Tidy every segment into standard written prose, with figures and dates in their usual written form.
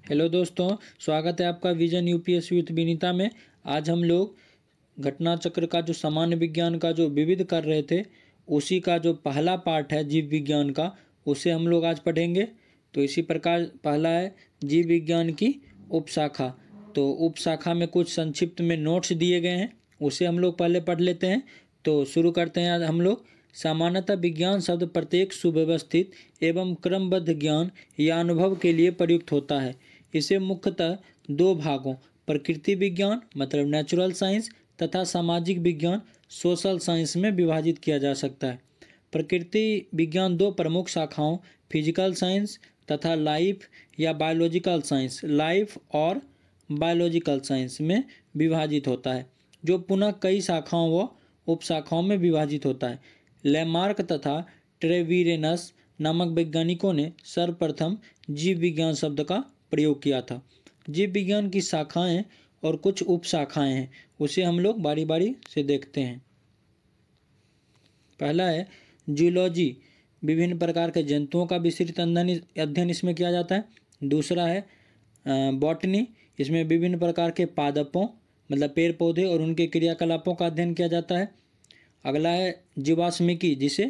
Hello दोस्तों, स्वागत है आपका विजन यूपीएससी विद विनीता में। आज हम लोग घटना चक्र का जो सामान्य विज्ञान का जो विविध कर रहे थे उसी का जो पहला पार्ट है जीव विज्ञान का, उसे हम लोग आज पढ़ेंगे। तो इसी प्रकार पहला है जीव विज्ञान की उपशाखा। तो उपशाखा में कुछ संक्षिप्त में नोट्स दिए गए हैं, उसे हम लोग पहले पढ़ लेते हैं। तो शुरू करते हैं आज हम लोग। सामान्यतः विज्ञान शब्द प्रत्येक सुव्यवस्थित एवं क्रमबद्ध ज्ञान या अनुभव के लिए प्रयुक्त होता है। इसे मुख्यतः दो भागों प्रकृति विज्ञान मतलब नेचुरल साइंस तथा सामाजिक विज्ञान सोशल साइंस में विभाजित किया जा सकता है। प्रकृति विज्ञान दो प्रमुख शाखाओं फिजिकल साइंस तथा लाइफ या बायोलॉजिकल साइंस लाइफ और बायोलॉजिकल साइंस में विभाजित होता है, जो पुनः कई शाखाओं व उपशाखाओं में विभाजित होता है। लेमार्क तथा ट्रेविरेनस नामक वैज्ञानिकों ने सर्वप्रथम जीव विज्ञान शब्द का प्रयोग किया था। जीव विज्ञान की शाखाएं और कुछ उपशाखाएं हैं, उसे हम लोग बारी बारी से देखते हैं। पहला है जूलॉजी, विभिन्न प्रकार के जंतुओं का विस्तृत अध्ययन इसमें किया जाता है। दूसरा है बॉटनी, इसमें विभिन्न प्रकार के पादपों मतलब पेड़ पौधे और उनके क्रियाकलापों का अध्ययन किया जाता है। अगला है जीवाश्मिकी, जिसे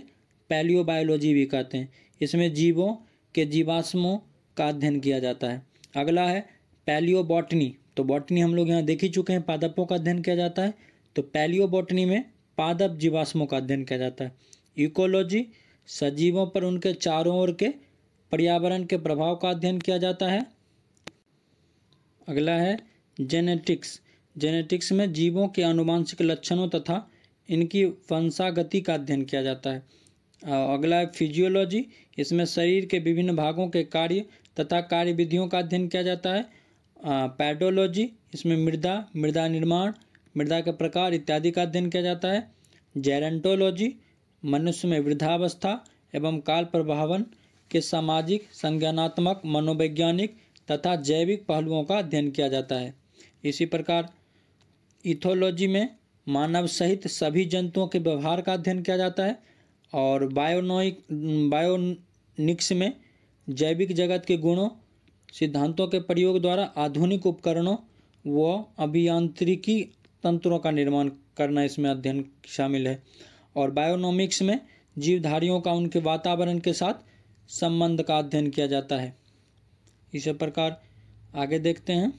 पैलियोबायोलॉजी भी कहते हैं, इसमें जीवों के जीवाश्मों का अध्ययन किया जाता है। अगला है पैलियोबॉटनी, तो बॉटनी हम लोग यहाँ देख ही चुके हैं, पादपों का अध्ययन किया जाता है। तो पैलियोबॉटनी में पादप जीवाश्मों का अध्ययन किया जाता है। इकोलॉजी, सजीवों पर उनके चारों ओर के पर्यावरण के प्रभाव का अध्ययन किया जाता है। अगला है जेनेटिक्स, जेनेटिक्स में जीवों के आनुवंशिक लक्षणों तथा इनकी वंशागति का अध्ययन किया जाता है। अगला है फिजियोलॉजी, इसमें शरीर के विभिन्न भागों के कार्य तथा कार्यविधियों का अध्ययन किया जाता है। पैडोलॉजी, इसमें मृदा निर्माण, मृदा के प्रकार इत्यादि का अध्ययन किया जाता है। जेरेंटोलॉजी, मनुष्य में वृद्धावस्था एवं काल प्रभावन के सामाजिक संज्ञानात्मक मनोवैज्ञानिक तथा जैविक पहलुओं का अध्ययन किया जाता है। इसी प्रकार इथोलॉजी में मानव सहित सभी जंतुओं के व्यवहार का अध्ययन किया जाता है। और बायोनिक्स में जैविक जगत के गुणों सिद्धांतों के प्रयोग द्वारा आधुनिक उपकरणों व अभियांत्रिकी तंत्रों का निर्माण करना इसमें अध्ययन शामिल है। और बायोनोमिक्स में जीवधारियों का उनके वातावरण के साथ संबंध का अध्ययन किया जाता है। इसी प्रकार आगे देखते हैं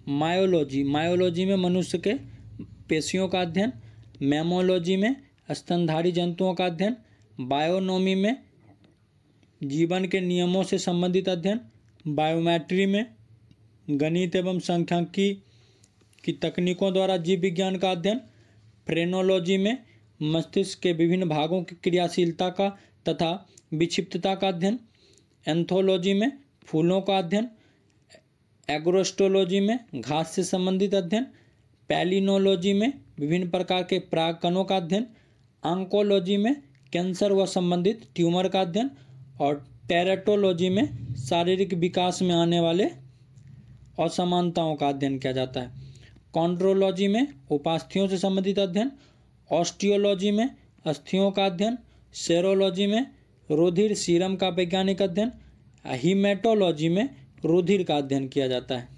मायोलॉजी, मायोलॉजी में मनुष्य के पेशियों का अध्ययन। मैमोलॉजी में स्तनधारी जंतुओं का अध्ययन। बायोनोमी में जीवन के नियमों से संबंधित अध्ययन। बायोमेट्री में गणित एवं सांख्यिकी की तकनीकों द्वारा जीव विज्ञान का अध्ययन। फ्रेनोलॉजी में मस्तिष्क के विभिन्न भागों की क्रियाशीलता का तथा विक्षिप्तता का अध्ययन। एंथोलॉजी में फूलों का अध्ययन। एग्रोस्टोलॉजी में घास से संबंधित अध्ययन। पैलिनोलॉजी में विभिन्न प्रकार के परागकणों का अध्ययन। ऑन्कोलॉजी में कैंसर व संबंधित ट्यूमर का अध्ययन। और टेरेटोलॉजी में शारीरिक विकास में आने वाले असमानताओं का अध्ययन किया जाता है। कॉन्ड्रोलॉजी में उपास्थियों से संबंधित अध्ययन। ऑस्टियोलॉजी में अस्थियों का अध्ययन। सेरोलॉजी में रुधिर सीरम का वैज्ञानिक अध्ययन। हीमेटोलॉजी में रुधिर का अध्ययन किया जाता है।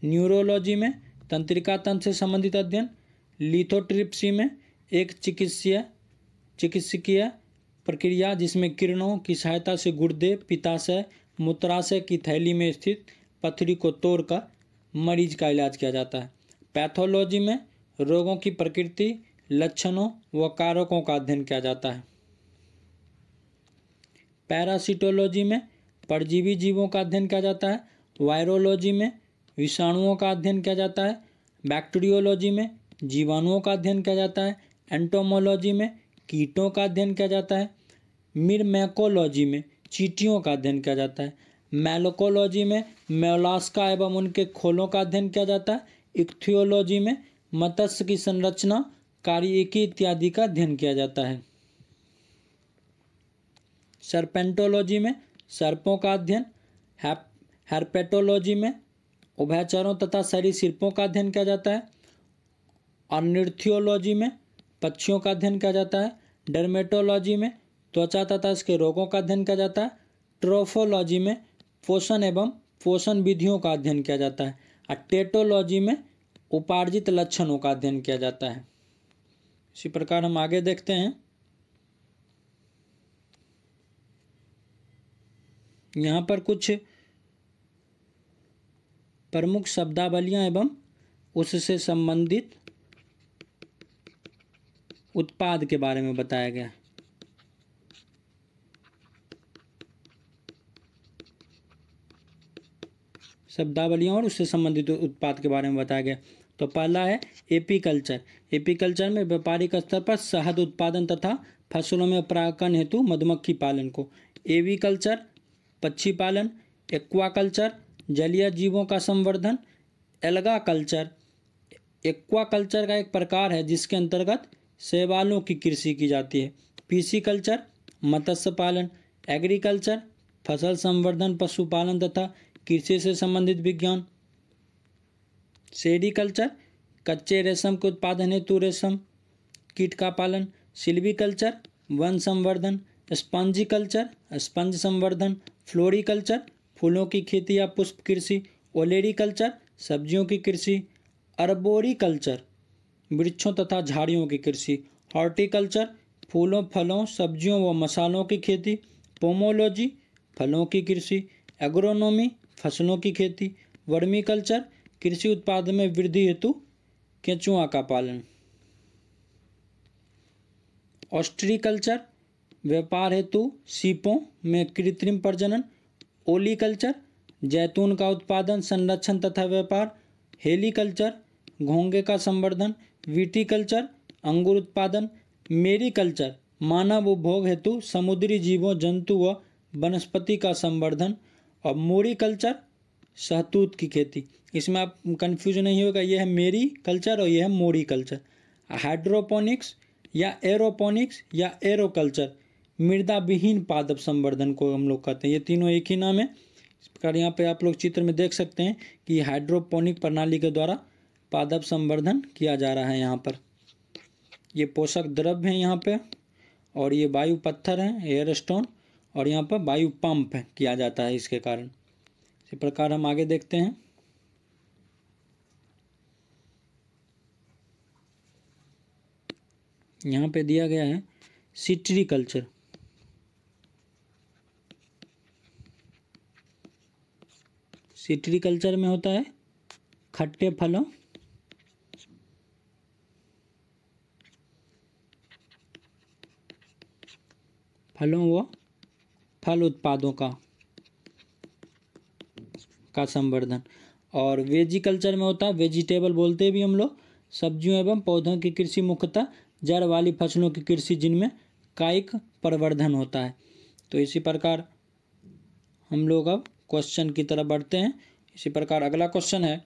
न्यूरोलॉजी में तंत्रिका तंत्र से संबंधित अध्ययन। लिथोट्रिप्सी में एक चिकित्सकीय प्रक्रिया जिसमें किरणों की सहायता से गुर्दे पित्ताशय मूत्राशय की थैली में स्थित पथरी को तोड़कर मरीज का इलाज किया जाता है। पैथोलॉजी में रोगों की प्रकृति लक्षणों व कारकों का अध्ययन किया जाता है। पैरासिटोलॉजी में परजीवी जीवों का अध्ययन किया जाता है। वायरोलॉजी में विषाणुओं का अध्ययन किया जाता है। बैक्टीरियोलॉजी में जीवाणुओं का अध्ययन किया जाता है। एंटोमोलॉजी में कीटों का अध्ययन किया जाता है। मिरमैकोलॉजी में चींटियों का अध्ययन किया जाता है। मैलोकोलॉजी में मोलास्का एवं उनके खोलों का अध्ययन किया जाता है। इक्थियोलॉजी में मत्स्य की संरचना कार्यिकी इत्यादि का अध्ययन किया जाता है। सर्पेंटोलॉजी में सर्पों का अध्ययन। हेर्पेटोलॉजी में उभयचरों तथा सरीसृपों का अध्ययन किया जाता है। ऑर्निथोलॉजी में पक्षियों का अध्ययन किया जाता है। डर्मेटोलॉजी में त्वचा तथा इसके रोगों का अध्ययन किया जाता है। ट्रोफोलॉजी में पोषण एवं पोषण विधियों का अध्ययन किया जाता है। और टेटोलॉजी में उपार्जित लक्षणों का अध्ययन किया जाता है। इसी प्रकार हम आगे देखते हैं। यहाँ पर कुछ प्रमुख शब्दावलियाँ एवं उससे संबंधित उत्पाद के बारे में बताया गया है। शब्दावलियाँ और उससे संबंधित उत्पाद के बारे में बताया गया। तो पहला है एपीकल्चर। एपीकल्चर में व्यापारिक स्तर पर शहद उत्पादन तथा फसलों में परागण हेतु मधुमक्खी पालन को। एवीकल्चर पक्षी पालन। एक्वाकल्चर जलीय जीवों का संवर्धन। एल्गा कल्चर एक्वाकल्चर का एक प्रकार है जिसके अंतर्गत शैवालों की कृषि की जाती है। पीसीकल्चर मत्स्य पालन। एग्रीकल्चर फसल संवर्धन पशुपालन तथा कृषि से संबंधित विज्ञान। सेरीकल्चर कच्चे रेशम के उत्पादन हेतु रेशम कीट का पालन। सिल्वीकल्चर वन संवर्धन। स्पंजिकल्चर स्पंज संवर्धन। फ्लोरिकल्चर फूलों की खेती या पुष्प कृषि। ओलेरीकल्चर सब्जियों की कृषि। अर्बोरिकल्चर वृक्षों तथा झाड़ियों की कृषि। हॉर्टिकल्चर फूलों फलों सब्जियों व मसालों की खेती। पोमोलॉजी फलों की कृषि। एग्रोनॉमी फसलों की खेती। वर्मीकल्चर कृषि उत्पादन में वृद्धि हेतु केंचुआ का पालन। ऑस्ट्रीकल्चर व्यापार हेतु सीपों में कृत्रिम प्रजनन। ओलीकल्चर जैतून का उत्पादन संरक्षण तथा व्यापार। हेलीकल्चर घोंघे का संवर्धन। विटीकल्चर अंगूर उत्पादन। मेरीकल्चर मानव उपभोग हेतु समुद्री जीवों जंतु व वनस्पति का संवर्धन। और मोरीकल्चर शहतूत की खेती। इसमें आप कंफ्यूज नहीं होगा, यह है मेरी कल्चर और यह है मोरी कल्चर। हाइड्रोपोनिक्स या एरोपोनिक्स या एरोकल्चर मृदा विहीन पादप संवर्धन को हम लोग कहते हैं। ये तीनों एक ही नाम है। इस प्रकार यहाँ पे आप लोग चित्र में देख सकते हैं कि हाइड्रोपोनिक प्रणाली के द्वारा पादप संवर्धन किया जा रहा है। यहाँ पर ये पोषक द्रव्य हैं यहाँ पे, और ये वायु पत्थर हैं एयर स्टोन, और यहाँ पर वायु पंप किया जाता है इसके कारण। इसी प्रकार हम आगे देखते हैं। यहाँ पे दिया गया है सिट्रीकल्चर। सिट्रीकल्चर में होता है खट्टे फलों व फल उत्पादों का संवर्धन। और वेजिकल्चर में होता है वेजिटेबल बोलते भी हम लोग सब्जियों एवं पौधों की कृषि, मुख्यतः जड़ वाली फसलों की कृषि जिनमें कायिक प्रवर्धन होता है। तो इसी प्रकार हम लोग अब क्वेश्चन की तरफ बढ़ते हैं। इसी प्रकार अगला क्वेश्चन है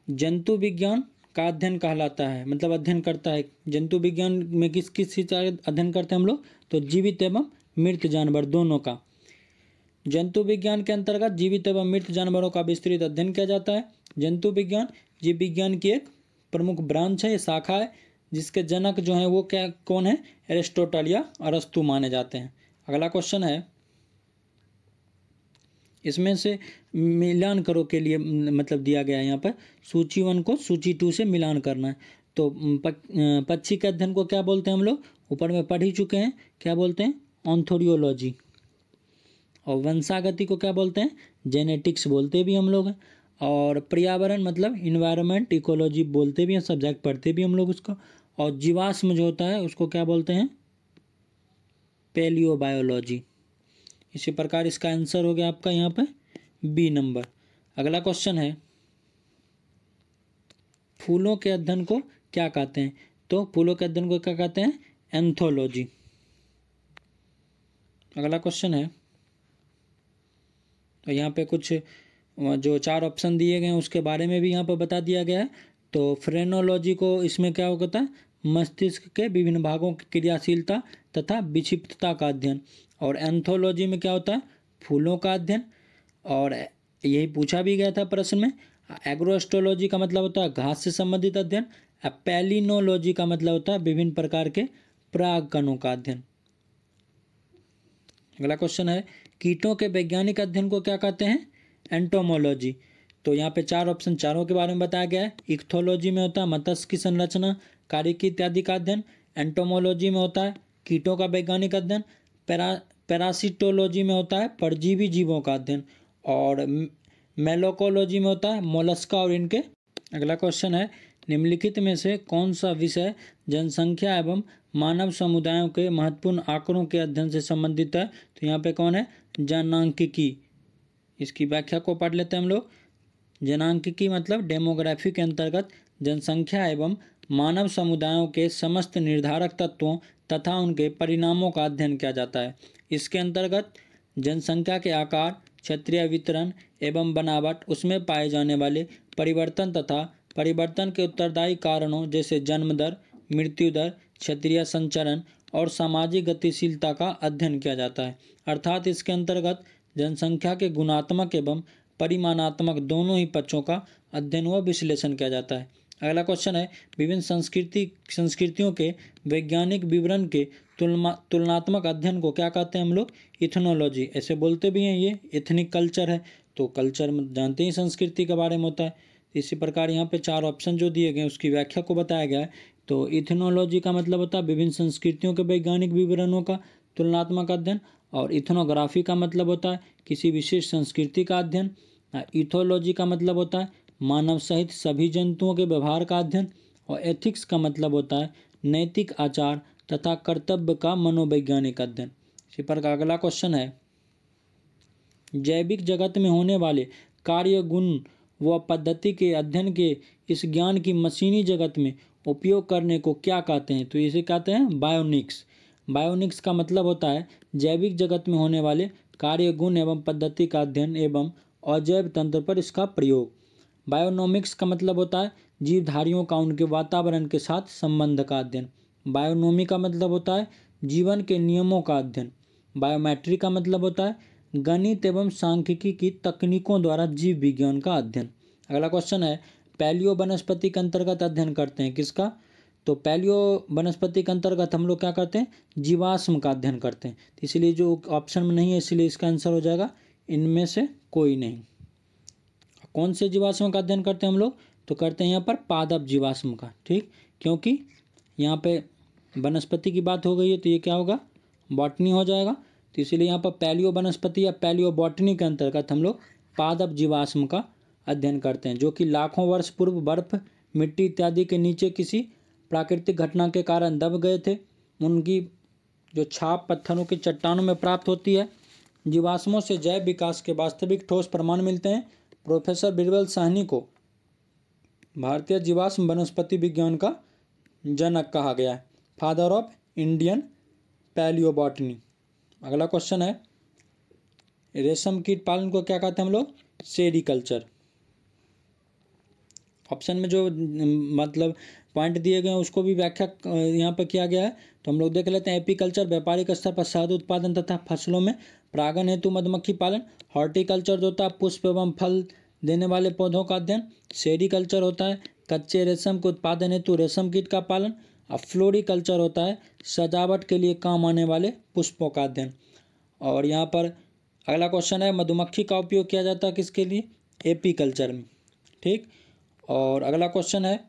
जंतु विज्ञान का अध्ययन कहलाता है, मतलब अध्ययन करता है। जंतु विज्ञान में किस किस चीज़ का अध्ययन करते हैं हम लोग? तो जीवित एवं मृत जानवर दोनों का। जंतु विज्ञान के अंतर्गत जीवित एवं मृत जानवरों का विस्तृत अध्ययन किया जाता है। जंतु विज्ञान जीव विज्ञान की एक प्रमुख ब्रांच है, ये शाखा है, जिसके जनक जो हैं वो क्या कौन है? एरिस्टोटल या अरस्तु माने जाते हैं। अगला क्वेश्चन है इसमें से मिलान करो के लिए मतलब दिया गया है यहाँ पर सूची 1 को सूची 2 से मिलान करना है। तो पक्षी के अध्ययन को क्या बोलते हैं हम लोग? ऊपर में पढ़ ही चुके हैं, क्या बोलते हैं? ऑन्थोरियोलॉजी। और वंशागति को क्या बोलते हैं? जेनेटिक्स बोलते भी हम लोग हैं। और पर्यावरण मतलब इन्वायरमेंट इकोलॉजी बोलते भी हैं, सब्जेक्ट पढ़ते भी हम लोग उसको। और जीवाश्म जो होता है उसको क्या बोलते हैं? पैलियोबायोलॉजी। इसी प्रकार इसका आंसर हो गया आपका यहाँ पे बी नंबर। अगला क्वेश्चन है फूलों के अध्ययन को क्या कहते हैं? तो फूलों के अध्ययन को क्या कहते हैं? एंथोलॉजी। अगला क्वेश्चन है तो यहाँ पे कुछ जो 4 ऑप्शन दिए गए हैं उसके बारे में भी यहाँ पर बता दिया गया है। तो फ्रेनोलॉजी को इसमें क्या होता है? मस्तिष्क के विभिन्न भागों की क्रियाशीलता तथा विक्षिप्तता का अध्ययन। और एंथोलॉजी में क्या होता है? फूलों का अध्ययन। और यही पूछा भी गया था प्रश्न में। एग्रोएस्ट्रोलॉजी का मतलब होता है घास से संबंधित अध्ययन। पैलिनोलॉजी का मतलब होता है विभिन्न प्रकार के पराग कणों का अध्ययन। अगला क्वेश्चन है कीटों के वैज्ञानिक अध्ययन को क्या कहते हैं? एंटोमोलॉजी। तो यहाँ पे 4 ऑप्शन, चारों के बारे में बताया गया है। इक्थोलॉजी में होता है मत्स्य की संरचना, कार्यकी इत्यादि का अध्ययन। एंटोमोलॉजी में होता है कीटों का वैज्ञानिक अध्ययन। पैरासिटोलॉजी में होता है परजीवी जीवों का अध्ययन। और मेलोकोलॉजी में होता है मोलस्का और इनके। अगला क्वेश्चन है निम्नलिखित में से कौन सा विषय जनसंख्या एवं मानव समुदायों के महत्वपूर्ण आंकड़ों के अध्ययन से संबंधित है? तो यहाँ पे कौन है? जनांकिकी। इसकी व्याख्या को पढ़ लेते हैं हम लोग। जनांकिकी मतलब डेमोग्राफी के अंतर्गत जनसंख्या एवं मानव समुदायों के समस्त निर्धारक तत्वों तथा उनके परिणामों का अध्ययन किया जाता है। इसके अंतर्गत जनसंख्या के आकार, क्षेत्रीय वितरण एवं बनावट, उसमें पाए जाने वाले परिवर्तन तथा परिवर्तन के उत्तरदायी कारणों जैसे जन्म दर, मृत्यु दर, क्षेत्रीय संचरण और सामाजिक गतिशीलता का अध्ययन किया जाता है। अर्थात इसके अंतर्गत जनसंख्या के गुणात्मक एवं परिमाणात्मक दोनों ही पक्षों का अध्ययन व विश्लेषण किया जाता है। अगला क्वेश्चन है विभिन्न संस्कृतियों के वैज्ञानिक विवरण के तुलनात्मक अध्ययन को क्या कहते हैं हम लोग? इथनोलॉजी। ऐसे बोलते भी हैं, ये एथनिक कल्चर है। तो कल्चर में जानते ही संस्कृति के बारे में होता है। इसी प्रकार यहाँ पे 4 ऑप्शन जो दिए गए उसकी व्याख्या को बताया गया है। तो इथनोलॉजी का मतलब होता है विभिन्न संस्कृतियों के वैज्ञानिक विवरणों का तुलनात्मक अध्ययन। और इथनोग्राफी का मतलब होता है किसी विशेष संस्कृति का अध्ययन। इथोलॉजी का मतलब होता है मानव सहित सभी जंतुओं के व्यवहार का अध्ययन। और एथिक्स का मतलब होता है नैतिक आचार तथा कर्तव्य का मनोवैज्ञानिक अध्ययन। इसी प्रकार अगला क्वेश्चन है जैविक जगत में होने वाले कार्य, गुण व पद्धति के अध्ययन के इस ज्ञान की मशीनी जगत में उपयोग करने को क्या कहते हैं? तो इसे कहते हैं बायोनिक्स। बायोनिक्स का मतलब होता है जैविक जगत में होने वाले कार्य, गुण एवं पद्धति का अध्ययन एवं अजैव तंत्र पर इसका प्रयोग। बायोनोमिक्स का मतलब होता है जीवधारियों का उनके वातावरण के साथ संबंध का अध्ययन। बायोनोमी का मतलब होता है जीवन के नियमों का अध्ययन। बायोमेट्री का मतलब होता है गणित एवं सांख्यिकी की तकनीकों द्वारा जीव विज्ञान का अध्ययन। अगला क्वेश्चन है पैलियो वनस्पति के अंतर्गत अध्ययन करते हैं किसका? तो पैलियो वनस्पति के अंतर्गत हम लोग क्या करते हैं? जीवाश्म का अध्ययन करते हैं। तो इसलिए जो ऑप्शन में नहीं है इसलिए इसका आंसर हो जाएगा इनमें से कोई नहीं। कौन से जीवाश्म का अध्ययन करते हैं हम लोग? तो करते हैं यहाँ पर पादप जीवाश्म का। ठीक, क्योंकि यहाँ पे वनस्पति की बात हो गई है तो ये क्या होगा? बॉटनी हो जाएगा। तो इसीलिए यहाँ पर पैलियो वनस्पति या पैलियो बॉटनी के अंतर्गत हम लोग पादप जीवाश्म का अध्ययन करते हैं जो कि लाखों वर्ष पूर्व बर्फ, मिट्टी इत्यादि के नीचे किसी प्राकृतिक घटना के कारण दब गए थे। उनकी जो छाप पत्थरों की चट्टानों में प्राप्त होती है। जीवाश्मों से जैव विकास के वास्तविक ठोस प्रमाण मिलते हैं। प्रोफेसर बिरबल साहनी को भारतीय जीवाश्म वनस्पति विज्ञान का जनक कहा गया है, फादर ऑफ इंडियन पैलियोबॉटनी। अगला क्वेश्चन है रेशम कीट पालन को क्या कहते हैं हम लोग? सेरीकल्चर। ऑप्शन में जो मतलब पॉइंट दिए गए हैं उसको भी व्याख्या यहाँ पर किया गया है। तो हम लोग देख लेते हैं एपीकल्चर व्यापारिक स्तर पर शहद उत्पादन तथा फसलों में परागण हेतु मधुमक्खी पालन। हॉर्टिकल्चर जो होता है पुष्प एवं फल देने वाले पौधों का अध्ययन। सेरीकल्चर होता है कच्चे रेशम के उत्पादन हेतु रेशम कीट का पालन। और फ्लोरिकल्चर होता है सजावट के लिए काम आने वाले पुष्पों का अध्ययन। और यहाँ पर अगला क्वेश्चन है मधुमक्खी का उपयोग किया जाता है किसके लिए? एपीकल्चर में। ठीक, और अगला क्वेश्चन है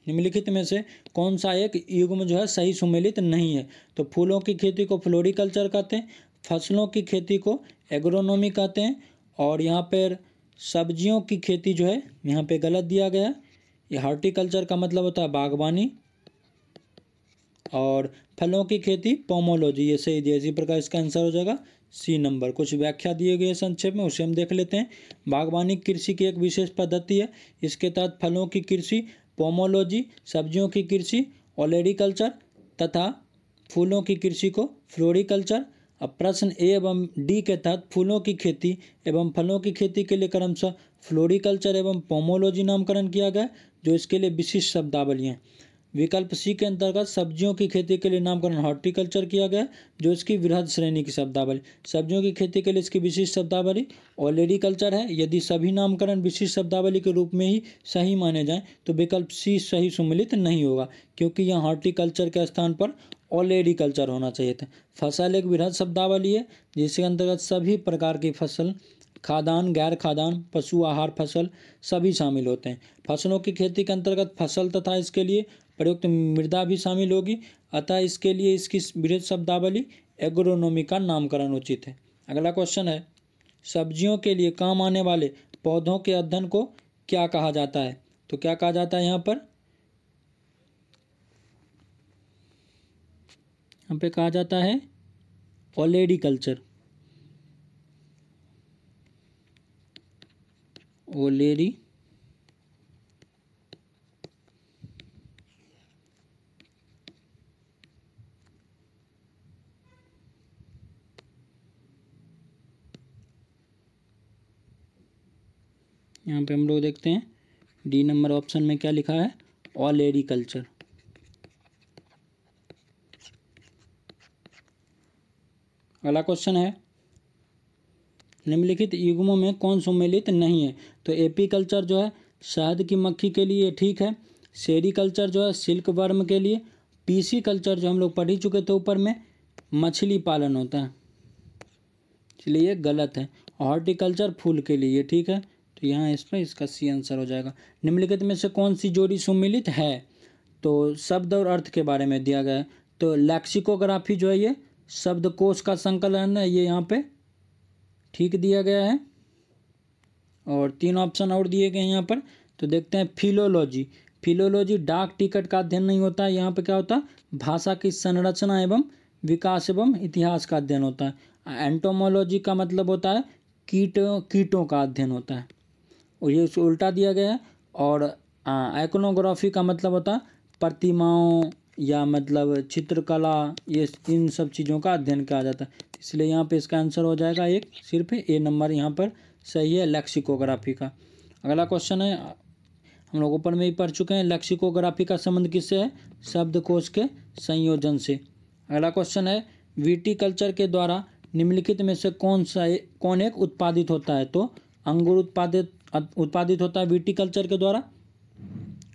निम्नलिखित में से कौन सा एक युग्म जो है सही सुमेलित नहीं है? तो फूलों की खेती को फ्लोरिकल्चर कहते हैं, फसलों की खेती को एग्रोनॉमी कहते हैं, और यहाँ पर सब्जियों की खेती जो है यहाँ पे गलत दिया गया है। ये हॉर्टिकल्चर का मतलब होता है बागवानी, और फलों की खेती पोमोलॉजी, ये सही दिया। इसी प्रकार इसका आंसर हो जाएगा सी नंबर। कुछ व्याख्या दिए गए संक्षेप में उसे हम देख लेते हैं। बागवानी कृषि की एक विशेष पद्धति है। इसके तहत फलों की कृषि पोमोलॉजी, सब्जियों की कृषि ओलेरीकल्चर तथा फूलों की कृषि को फ्लोरिकल्चर। अब प्रश्न ए एवं डी के तहत फूलों की खेती एवं फलों की खेती के लिए क्रमशः फ्लोरिकल्चर एवं पोमोलॉजी नामकरण किया गया, जो इसके लिए विशिष्ट शब्दावलियाँ। विकल्प सी के अंतर्गत सब्जियों की खेती के लिए नामकरण हॉर्टिकल्चर किया गया, जो इसकी वृहद श्रेणी की शब्दावली। सब्जियों की खेती के लिए इसकी विशिष्ट शब्दावली ओलेरीकल्चर है। यदि सभी नामकरण विशिष्ट शब्दावली के रूप में ही सही माने जाएं तो विकल्प सी सही सुमेलित नहीं होगा, क्योंकि यहाँ हॉर्टिकल्चर के स्थान पर ऑलरेडी कल्चर होना चाहिए था। फसल एक वृहद शब्दावली है जिसके अंतर्गत सभी प्रकार की फसल, खाद्यान्न, गैर खाद्यान्न, पशु आहार फसल सभी शामिल होते हैं। फसलों की खेती के अंतर्गत फसल तथा इसके लिए प्रयुक्त मृदा भी शामिल होगी, अतः इसके लिए इसकी वृहद शब्दावली एग्रोनॉमी का नामकरण उचित है। अगला क्वेश्चन है, सब्जियों के लिए काम आने वाले पौधों के अध्ययन को क्या कहा जाता है? तो क्या कहा जाता है यहाँ पे कहा जाता है ऑलरेडी कल्चर। ऑलरेडी यहाँ पे हम लोग देखते हैं डी नंबर ऑप्शन में क्या लिखा है, ऑलरेडी कल्चर। अगला क्वेश्चन है, निम्नलिखित युग्मों में कौन सम्मिलित नहीं है? तो एपीकल्चर जो है शहद की मक्खी के लिए ठीक है, सेरीकल्चर जो है सिल्क वर्म के लिए, पीसी कल्चर जो हम लोग पढ़ ही चुके थे ऊपर में, मछली पालन होता है, इसलिए ये गलत है। हॉर्टिकल्चर फूल के लिए ठीक है, तो यहाँ इस पर इसका सी आंसर हो जाएगा। निम्नलिखित में से कौन सी जोड़ी सम्मिलित है? तो शब्द और अर्थ के बारे में दिया गया है, तो लैक्सिकोग्राफी जो है ये शब्दकोश का संकलन है, ये यहाँ पे ठीक दिया गया है। और 3 ऑप्शन और दिए गए हैं यहाँ पर, तो देखते हैं फिलोलॉजी। फिलोलॉजी डाक टिकट का अध्ययन नहीं होता है, यहाँ पे क्या होता है, भाषा की संरचना एवं विकास एवं इतिहास का अध्ययन होता है। एंटोमोलॉजी का मतलब होता है कीटों का अध्ययन होता है, और ये उसको उल्टा दिया गया है। और आइकोनोग्राफी का मतलब होता है प्रतिमाओं या मतलब चित्रकला, ये इन सब चीज़ों का अध्ययन किया जाता है, इसलिए यहाँ पे इसका आंसर हो जाएगा एक, सिर्फ ए नंबर यहाँ पर सही है लेक्सिकोग्राफी का। अगला क्वेश्चन है, हम लोग ऊपर में ही पढ़ चुके हैं, लेक्सिकोग्राफी का संबंध किससे है? शब्दकोश के संयोजन से। अगला क्वेश्चन है, विटीकल्चर के द्वारा निम्नलिखित में से कौन एक उत्पादित होता है? तो अंगूर उत्पादित होता है विटीकल्चर के द्वारा।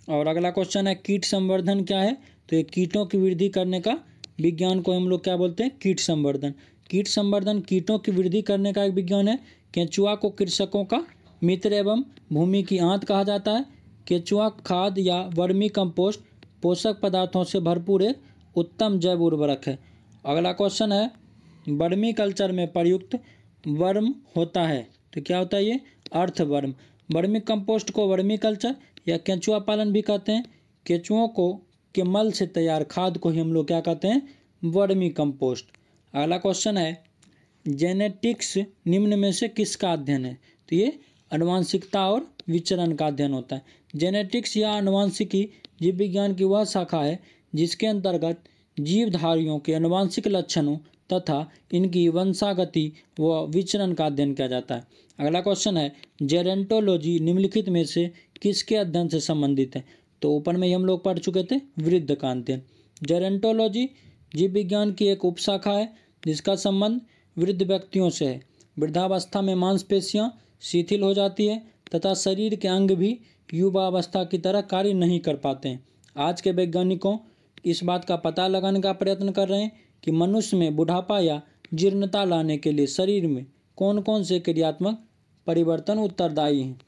और अगला क्वेश्चन है, कीट संवर्धन क्या है? तो ये कीटों की वृद्धि करने का विज्ञान को हम लोग क्या बोलते हैं? कीट संवर्धन। कीट संवर्धन कीटों की वृद्धि करने का एक विज्ञान है। केंचुआ को कृषकों का मित्र एवं भूमि की आंत कहा जाता है। केंचुआ खाद या वर्मी कंपोस्ट पोषक पदार्थों से भरपूर एक उत्तम जैव उर्वरक है। अगला क्वेश्चन है, वर्मी कल्चर में प्रयुक्त वर्म होता है, तो क्या होता है ये? अर्थवर्म। वर्मी कंपोस्ट को वर्मी कल्चर या केंचुआ पालन भी कहते हैं। केंचुओं को के मल से तैयार खाद को ही हम लोग क्या कहते हैं? Vermi compost. अगला क्वेश्चन है, जेनेटिक्स निम्न में से किसका अध्ययन है? तो ये आनुवंशिकता और विचरण का अध्ययन होता है। जेनेटिक्स या आनुवंशिकी जीव विज्ञान की वह शाखा है जिसके अंतर्गत जीवधारियों के आनुवंशिक लक्षणों तथा इनकी वंशागति व विचरण का अध्ययन किया जाता है। अगला क्वेश्चन है, जेरेंटोलॉजी निम्नलिखित में से किसके अध्ययन से संबंधित है? तो ऊपर में ही हम लोग पढ़ चुके थे वृद्ध का अध्ययन। जेरेंटोलॉजी जीव विज्ञान की एक उपशाखा है जिसका संबंध वृद्ध व्यक्तियों से है। वृद्धावस्था में मांसपेशियां शिथिल हो जाती है तथा शरीर के अंग भी युवावस्था की तरह कार्य नहीं कर पाते हैं। आज के वैज्ञानिकों इस बात का पता लगाने का प्रयत्न कर रहे हैं कि मनुष्य में बुढ़ापा या जीर्णता लाने के लिए शरीर में कौन कौन से क्रियात्मक परिवर्तन उत्तरदायी हैं।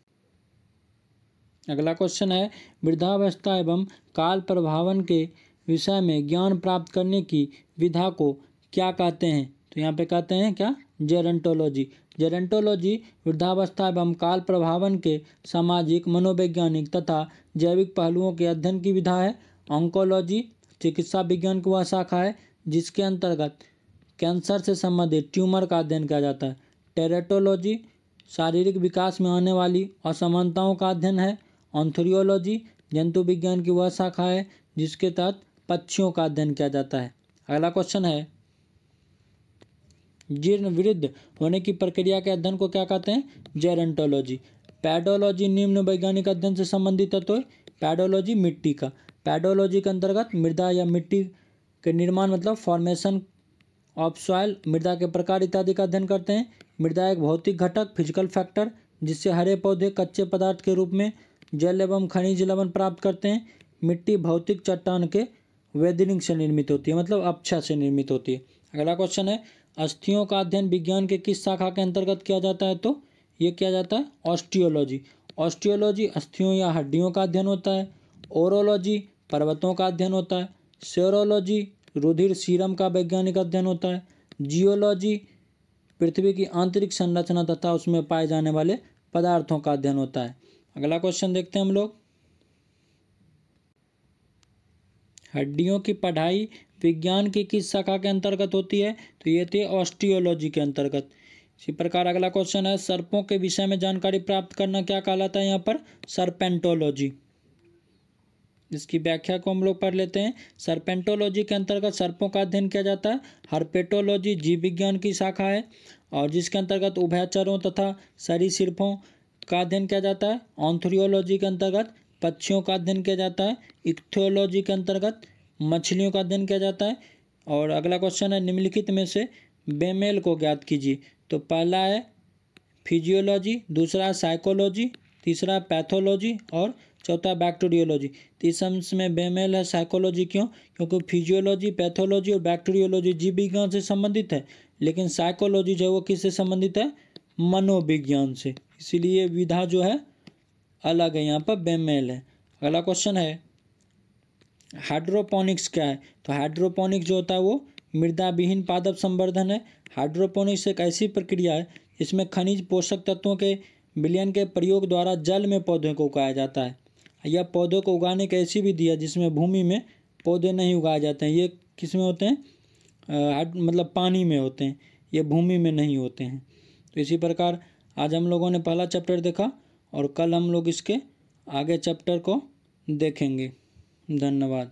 अगला क्वेश्चन है, वृद्धावस्था एवं काल प्रभावन के विषय में ज्ञान प्राप्त करने की विधा को क्या कहते हैं? तो यहाँ पे कहते हैं क्या? जेरेंटोलॉजी। जेरेंटोलॉजी वृद्धावस्था एवं काल प्रभावन के सामाजिक, मनोवैज्ञानिक तथा जैविक पहलुओं के अध्ययन की विधा है। ऑन्कोलॉजी चिकित्सा विज्ञान की वह शाखा है जिसके अंतर्गत कैंसर से संबंधित ट्यूमर का अध्ययन किया जाता है। टेरेटोलॉजी शारीरिक विकास में आने वाली असमानताओं का अध्ययन है। ऑन्थोरियोलॉजी जंतु विज्ञान की वह शाखा है जिसके तहत पक्षियों का अध्ययन किया जाता है। अगला क्वेश्चन है, जीर्ण वृद्ध होने की प्रक्रिया के अध्ययन को क्या कहते हैं? जेरेंटोलॉजी। पैडोलॉजी निम्न वैज्ञानिक अध्ययन से संबंधित है, तो पैडोलॉजी मिट्टी का। पैडोलॉजी के अंतर्गत मृदा या मिट्टी के निर्माण मतलब फॉर्मेशन ऑफ सॉइल, मृदा के प्रकार इत्यादि का अध्ययन करते हैं। मृदा एक भौतिक घटक फिजिकल फैक्टर जिससे हरे पौधे कच्चे पदार्थ के रूप में जल एवं खनिज लवण प्राप्त करते हैं। मिट्टी भौतिक चट्टान के वैदिक से निर्मित होती है, मतलब अक्षय से निर्मित होती है। अगला क्वेश्चन है, अस्थियों का अध्ययन विज्ञान के किस शाखा के अंतर्गत किया जाता है? तो ये किया जाता है ऑस्टियोलॉजी। ऑस्टियोलॉजी अस्थियों या हड्डियों का अध्ययन होता है। ओरोलॉजी पर्वतों का अध्ययन होता है। सेरोलॉजी रुधिर सीरम का वैज्ञानिक अध्ययन होता है। जियोलॉजी पृथ्वी की आंतरिक संरचना तथा उसमें पाए जाने वाले पदार्थों का अध्ययन होता है। अगला क्वेश्चन देखते हैं हम लोग, हड्डियों की पढ़ाई विज्ञान की किस शाखा के अंतर्गत होती है? तो ये थी ऑस्टियोलॉजी के अंतर्गत। इसी प्रकार अगला क्वेश्चन है, सर्पों के विषय में जानकारी प्राप्त करना क्या कहलाता है? यहाँ पर सर्पेंटोलॉजी। इसकी व्याख्या को हम लोग पढ़ लेते हैं। सर्पेंटोलॉजी के अंतर्गत सर्पों का अध्ययन किया जाता है। हर्पेटोलॉजी जीव विज्ञान की शाखा है और जिसके अंतर्गत उभयचरों तथा सरीसृपों का अध्ययन किया जाता है। ऑन्थ्रियोलॉजी के अंतर्गत पक्षियों का अध्ययन किया जाता है। इक्थियोलॉजी के अंतर्गत मछलियों का अध्ययन किया जाता है। और अगला क्वेश्चन है, निम्नलिखित में से बेमेल को ज्ञात कीजिए। तो पहला है फिजियोलॉजी, दूसरा है साइकोलॉजी, तीसरा पैथोलॉजी और चौथा बैक्टीरियोलॉजी। तो इस अंश में बेमेल है साइकोलॉजी। क्यों? क्योंकि फिजियोलॉजी, पैथोलॉजी और बैक्टीरियोलॉजी जीव विज्ञान से संबंधित है, लेकिन साइकोलॉजी जो है वो किससे संबंधित है? मनोविज्ञान से। इसीलिए विधा जो है अलग है, यहाँ पर बेमेल है। अगला क्वेश्चन है, हाइड्रोपोनिक्स क्या है? तो हाइड्रोपोनिक्स जो होता है वो मृदा विहीन पादप संवर्धन है। हाइड्रोपोनिक्स एक ऐसी प्रक्रिया है इसमें खनिज पोषक तत्वों के विलयन के प्रयोग द्वारा जल में पौधों को उगाया जाता है। यह पौधों को उगाने की ऐसी विधि है जिसमें भूमि में पौधे नहीं उगाए जाते हैं। ये किस में होते हैं? मतलब पानी में होते हैं, ये भूमि में नहीं होते हैं। तो इसी प्रकार आज हम लोगों ने पहला चैप्टर देखा और कल हम लोग इसके आगे चैप्टर को देखेंगे। धन्यवाद।